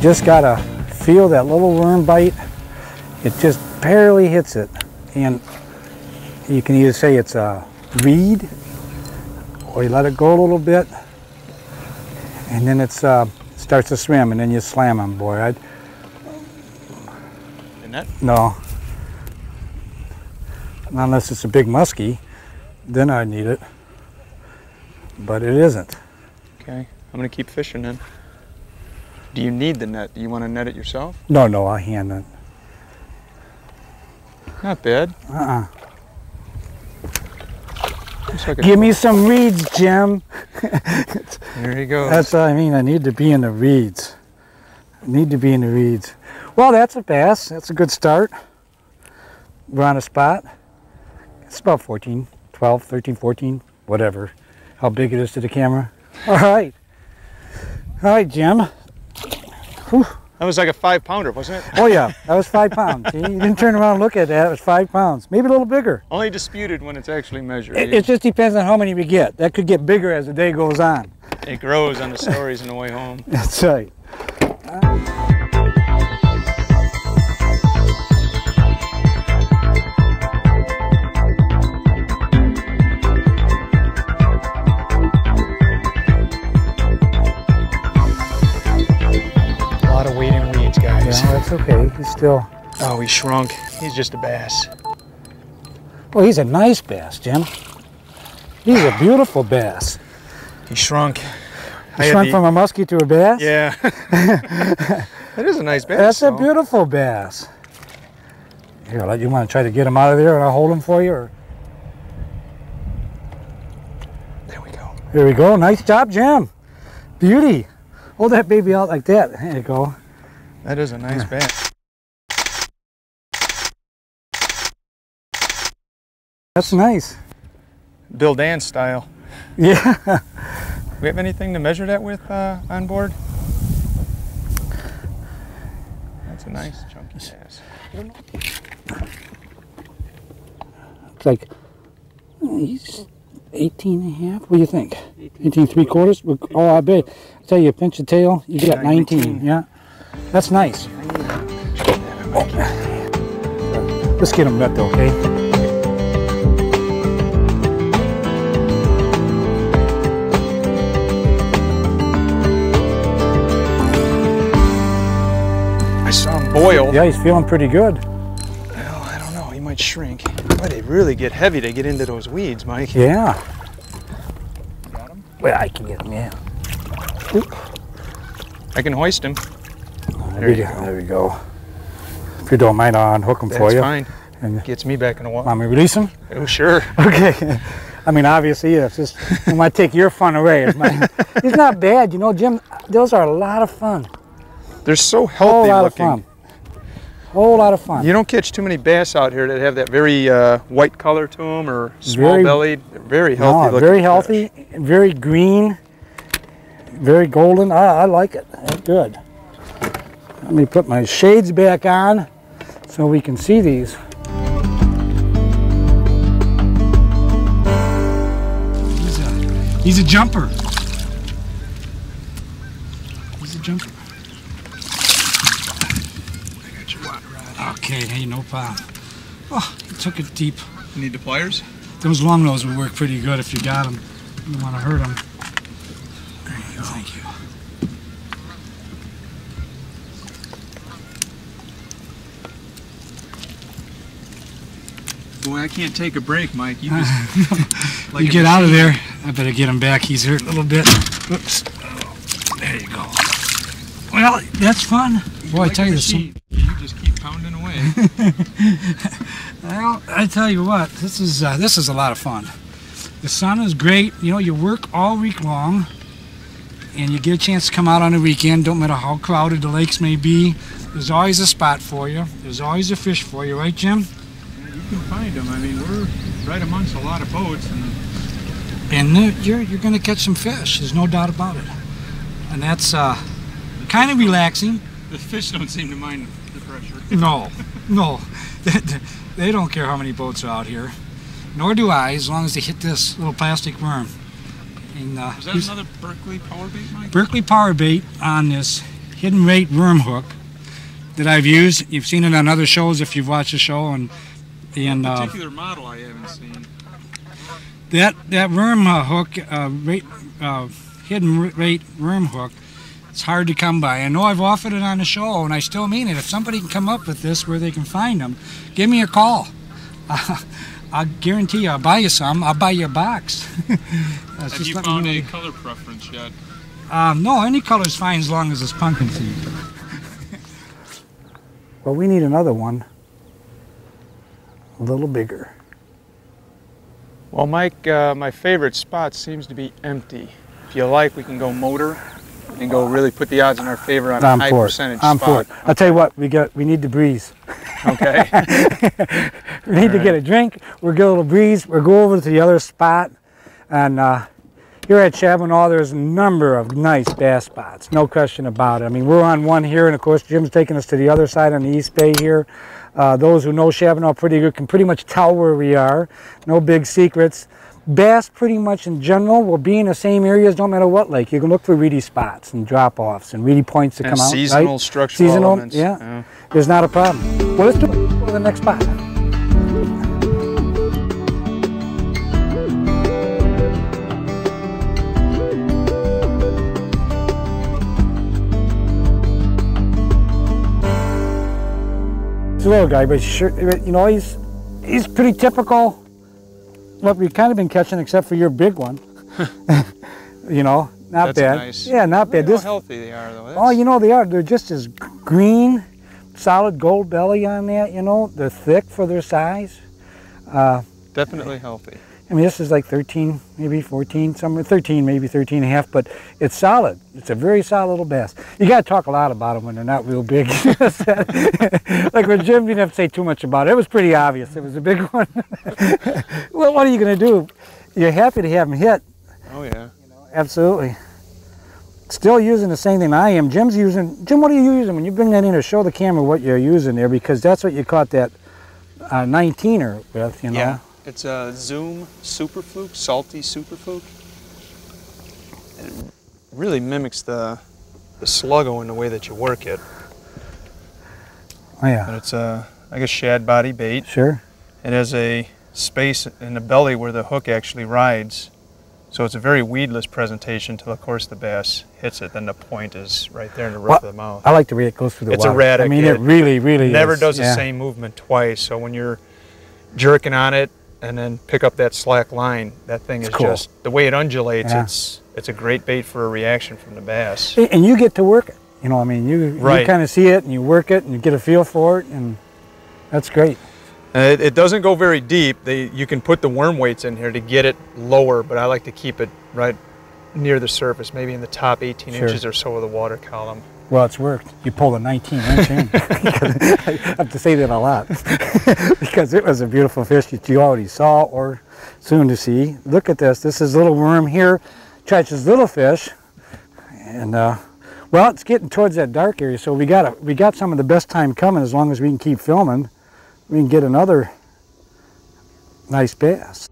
just gotta feel that little worm bite. It just barely hits it, and you can either say it's a reed, or you let it go a little bit, and then it starts to swim, and then you slam them, boy. The net? No. Not unless it's a big muskie, then I need it. But it isn't. Okay, I'm gonna keep fishing then. Do you need the net? Do you want to net it yourself? No, no, I hand it. Not bad. Like Give me some reeds, Jim. There you go. That's what I mean. I need to be in the reeds. I need to be in the reeds. Well, that's a bass. That's a good start. We're on a spot. It's about 14, 12, 13, 14, whatever. How big it is to the camera. All right. All right, Jim. Whew. That was like a 5-pounder, wasn't it? Oh, yeah. That was 5 pounds. See? You didn't turn around and look at that. It was 5 pounds. Maybe a little bigger. Only disputed when it's actually measured. It just depends on how many we get. That could get bigger as the day goes on. It grows on the stories on the way home. That's right. A lot of weight in weeds, guys. Yeah, that's okay. He's still... Oh, he shrunk. He's just a bass. Oh, he's a nice bass, Jim. He's a beautiful bass. He shrunk. He shrunk from a muskie to a bass? Yeah. That is a nice bass. That's a beautiful bass. Here, you want to try to get him out of there and I'll hold him for you? Or... There we go. Here we go. Nice job, Jim. Beauty. Hold that baby out like that. There you go. That is a nice bass. That's nice. Bill Dance style. Yeah. We have anything to measure that with on board? That's a nice chunky bass. It's like, he's 18 and a half. What do you think? 18 3/4? Oh, I bet. I tell you, pinch the tail, you get 19. Yeah. That's nice. Oh. Let's get him wet though, okay? I saw him boil. Yeah, he's feeling pretty good. Well, I don't know. He might shrink. Boy, they really get heavy to get into those weeds, Mike. Yeah. Got him? Well, I can get him, yeah. Oop. I can hoist him. There we go. If you don't mind, I'll unhook him for you. That's fine. And Gets me back in the water. want me to release him? Oh, sure. Okay. I mean, obviously, it's just, I might take your fun away. He's not bad, you know, Jim. Those are a lot of fun. They're so healthy looking. Whole lot of fun. You don't catch too many bass out here that have that very white color to them or small bellied. They're very healthy looking. Very healthy, very green, very golden. I like it. That's good. Let me put my shades back on so we can see these. He's a jumper. He's a jumper. I got your water rod. Okay, hey, no problem. Oh, he took it deep. You need the pliers? Those long nose would work pretty good if you got them. You don't want to hurt them. There you go. Thank you. Boy, I can't take a break, Mike. You just like you get out of there. I better get him back. He's hurt a little bit. Oops. There you go. Well, that's fun. Boy, like I tell you this. You just keep pounding away. Well, I tell you what, this is a lot of fun. The sun is great. You know, you work all week long, and you get a chance to come out on the weekend. Don't matter how crowded the lakes may be. There's always a spot for you. There's always a fish for you, right, Jim? You can find them. I mean, we're right amongst a lot of boats, and you're going to catch some fish. There's no doubt about it. And that's kind of relaxing. The fish don't seem to mind the pressure. No, no, they don't care how many boats are out here. Nor do I, as long as they hit this little plastic worm. And, is that another Berkeley power bait, Mike? Berkeley power bait on this hidden rate worm hook that I've used. You've seen it on other shows if you've watched the show. And a particular model I haven't seen. That worm hook, hidden rate worm hook, it's hard to come by. I know I've offered it on the show, and I still mean it. If somebody can come up with this where they can find them, give me a call. I guarantee you I'll buy you some. I'll buy you a box. Have you found a color preference yet? No, any color's fine as long as it's pumpkin seed. Well, we need another one. A little bigger. Well, Mike, my favorite spot seems to be empty. If you like, we can go motor and go really put the odds in our favor on a high percentage spot. I'm for it. I'll tell you what, we need the breeze. Okay. We need to get a drink. We'll get a little breeze. We'll go over to the other spot. And here at Shabbona, there's a number of nice bass spots, no question about it. I mean, we're on one here, and of course, Jim's taking us to the other side on the East Bay here. Those who know Shabbona pretty good can pretty much tell where we are. No big secrets. Bass pretty much in general will be in the same areas no matter what lake. You can look for reedy spots and drop-offs and reedy points to come out. Seasonal, right? Structural elements. Yeah. There's not a problem. Well, let's do it. Let's go to the next spot. He's a little guy, but sure, you know, he's pretty typical. What we've kind of been catching, except for your big one. You know, not bad. Nice. Yeah, not bad. How healthy they are, though. Oh, you know they are. They're just as green, solid gold belly on that. You know, they're thick for their size. Definitely healthy. I mean, this is like 13, maybe 14, somewhere 13, maybe 13 and a half, but it's solid. It's a very solid little bass. You got to talk a lot about them when they're not real big. Like with Jim, you didn't have to say too much about it. It was pretty obvious. It was a big one. Well, what are you going to do? You're happy to have them hit. Oh, yeah. You know, absolutely. Still using the same thing I am. Jim, what are you using? When you bring that in to show the camera what you're using there, because that's what you caught that 19er with, you know. Yeah. It's a Zoom Super Fluke, salty Super Fluke. It really mimics the sluggo in the way that you work it. Oh yeah. But it's like a shad body bait. Sure. It has a space in the belly where the hook actually rides. So it's a very weedless presentation till, of course, the bass hits it. Then the point is right there in the roof of the mouth. I like the way it goes through the water. It's erratic. I mean, it really never is. does the same movement twice. So when you're jerking on it, and then pick up that slack line, that thing is cool. Just, the way it undulates, it's a great bait for a reaction from the bass. And you get to work it. You know, I mean, you kind of see it, and you work it, and you get a feel for it, and that's great. It doesn't go very deep. You can put the worm weights in here to get it lower, but I like to keep it right near the surface, maybe in the top 18 inches or so of the water column. Well, it's worked. You pulled a 19-inch in. I have to say that a lot because it was a beautiful fish that you already saw or soon to see. Look at this. This is a little worm here, catches little fish, and well, it's getting towards that dark area, so we got some of the best time coming. As long as we can keep filming, we can get another nice bass.